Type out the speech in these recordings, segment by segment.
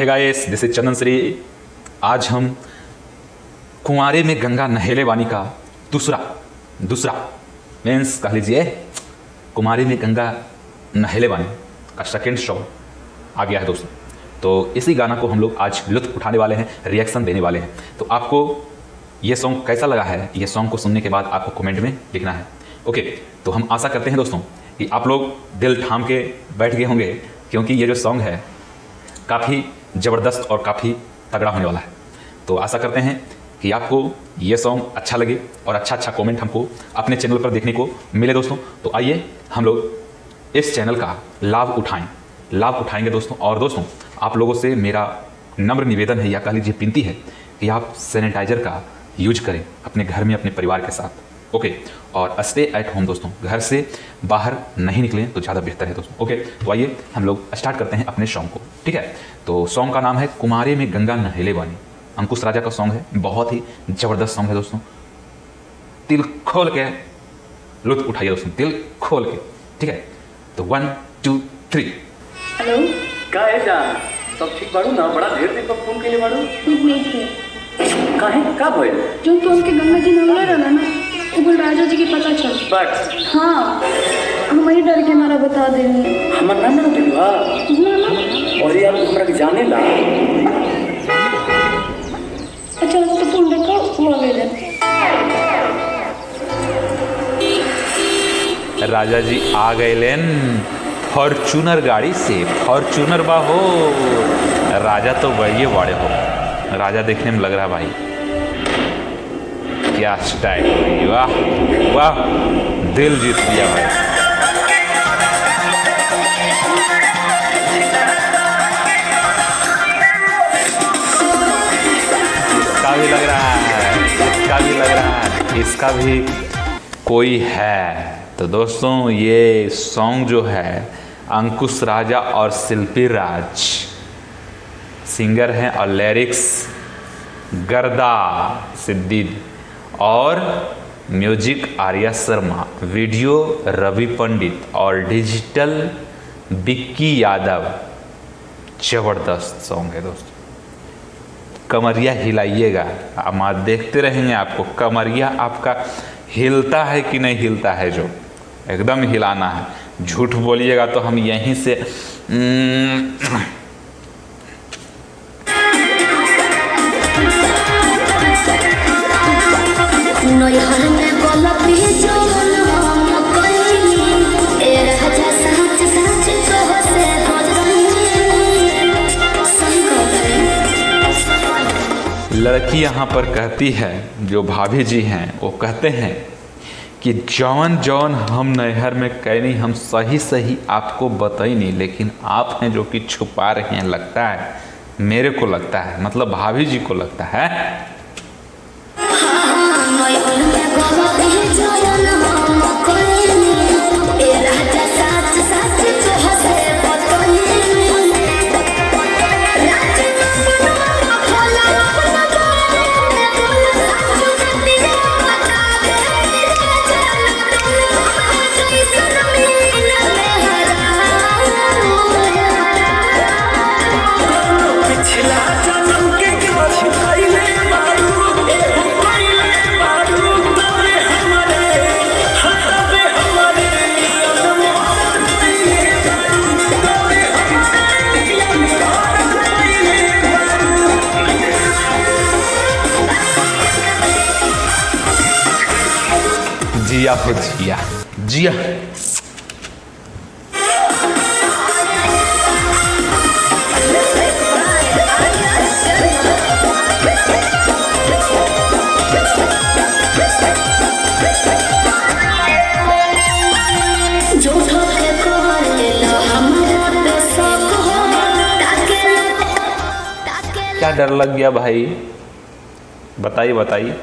Hey guys, this is चंदन श्री। आज हम कुंवारे में गंगा नहेले वानी का दूसरा मीन्स कह लीजिए कुंवारे में गंगा नहेले वानी का सेकेंड सॉन्ग आ गया है दोस्तों। तो इसी गाना को हम लोग आज लुत्फ उठाने वाले हैं, रिएक्शन देने वाले हैं। तो आपको ये सॉन्ग कैसा लगा है, ये सॉन्ग को सुनने के बाद आपको कमेंट में लिखना है। ओके, तो हम आशा करते हैं दोस्तों कि आप लोग दिल थाम के बैठ गए होंगे, क्योंकि ये जो सॉन्ग है काफ़ी ज़बरदस्त और काफ़ी तगड़ा होने वाला है। तो आशा करते हैं कि आपको ये सॉन्ग अच्छा लगे और अच्छा कमेंट हमको अपने चैनल पर देखने को मिले दोस्तों। तो आइए हम लोग इस चैनल का लाभ उठाएंगे दोस्तों। और दोस्तों, आप लोगों से मेरा नम्र निवेदन है या कह लीजिए विनती है कि आप सैनिटाइजर का यूज करें अपने घर में अपने परिवार के साथ। ओके, और स्टे एट होम दोस्तों, घर से बाहर नहीं निकलें तो ज़्यादा बेहतर है दोस्तों। ओके, तो आइए हम लोग स्टार्ट करते हैं अपने सॉन्ग को, ठीक है। तो सॉन्ग का नाम है कुंवारे में गंगा नहेले वानी। अंकुश राजा का सॉन्ग है, बहुत ही ज़बरदस्त सॉन्ग है दोस्तों। दिल खोल के लुत्फ उठाइए दोस्तों, दिल खोल के, ठीक है। तो 1 2 3। हेलो, का है जान? सब ठीक बाड़ू ना? बड़ा ढेर दिन पर फोन के लिए बाड़ू। काहे का भइल? जो तो उनके गंगा जी नंगले रहना ना, वो बोल राजा जी की पता चल। बट हाँ, हमारी डर के मारा बता देंगे। हमर नाम ना दिलवा ना और यार हमरा के जाने ला। अच्छा, तो फोन देखो, वो आ गए। राजा जी आ गए लेन फॉर्चूनर गाड़ी से। फॉर्चूनर बा हो, राजा तो बढ़िए बड़े हो। राजा देखने में लग रहा भाई, क्या स्टाइल, वाह वाह, दिल जीत लिया भाई। इसका भी लग रहा है, इसका भी लग रहा है, इसका भी कोई है। तो दोस्तों, ये सॉन्ग जो है अंकुश राजा और शिल्पी राज सिंगर हैं और लिरिक्स गर्दा सिद्दीकी और म्यूजिक आर्या शर्मा, वीडियो रवि पंडित और डिजिटल विक्की यादव। ज़बरदस्त सॉन्ग है दोस्तों। कमरिया हिलाइएगा, आप देखते रहेंगे आपको कमरिया आपका हिलता है कि नहीं हिलता है, जो एकदम हिलाना है। झूठ बोलिएगा तो हम यहीं से लड़की यहाँ पर कहती है, जो भाभी जी हैं वो कहते हैं कि जौन जौन हम नैहर में कैनी हम सही आपको बताई नहीं, लेकिन आप हैं जो कि छुपा रहे हैं। लगता है, मेरे को लगता है, मतलब भाभी जी को लगता है। जिया हो जिया जिया। क्या डर लग गया भाई, बताइए बताइए।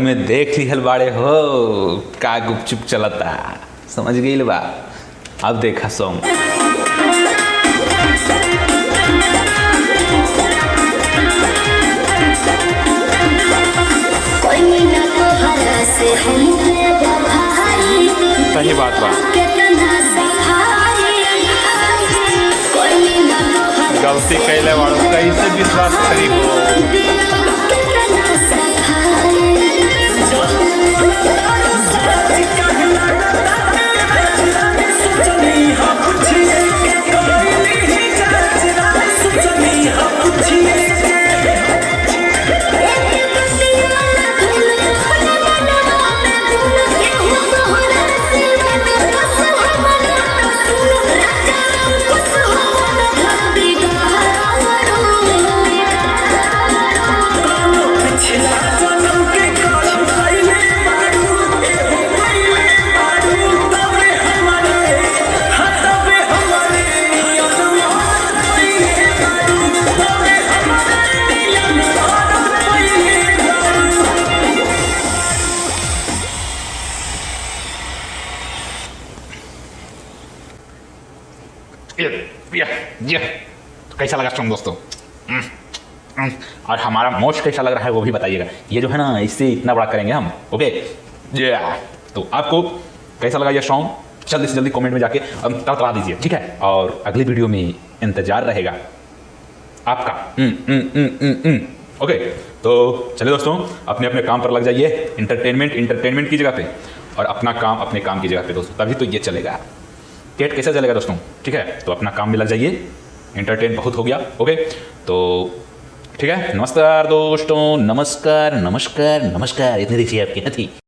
में देख लिहल बाड़े हो का गुपचुप चलता, समझ गई बा। अब देखा सॉन्ग सही बात बा। गलती कैले वालों कैसे विश्वास करी हो। ये कैसा लगा सॉन्ग दोस्तों? और हमारा मोस्ट कैसा लग रहा है वो भी बताइएगा। ये जो है ना इससे इतना बड़ा करेंगे हम, ओके। तो आपको कैसा लगा ये सॉन्ग जल्दी से जल्दी कमेंट में जाके तड़तड़ा दीजिए, ठीक है। और अगली वीडियो में इंतजार रहेगा आपका। ओके, तो चलिए दोस्तों अपने अपने काम पर लग जाइए। इंटरटेनमेंट की जगह पे और अपना काम अपने काम की जगह पे दोस्तों, तभी तो ये चलेगा। कैट कैसा चलेगा दोस्तों, ठीक है। तो अपना काम में लग जाइए, एंटरटेन बहुत हो गया, ओके। तो ठीक है, नमस्कार दोस्तों, नमस्कार नमस्कार नमस्कार, इतनी देखिए आपकी नहीं थी।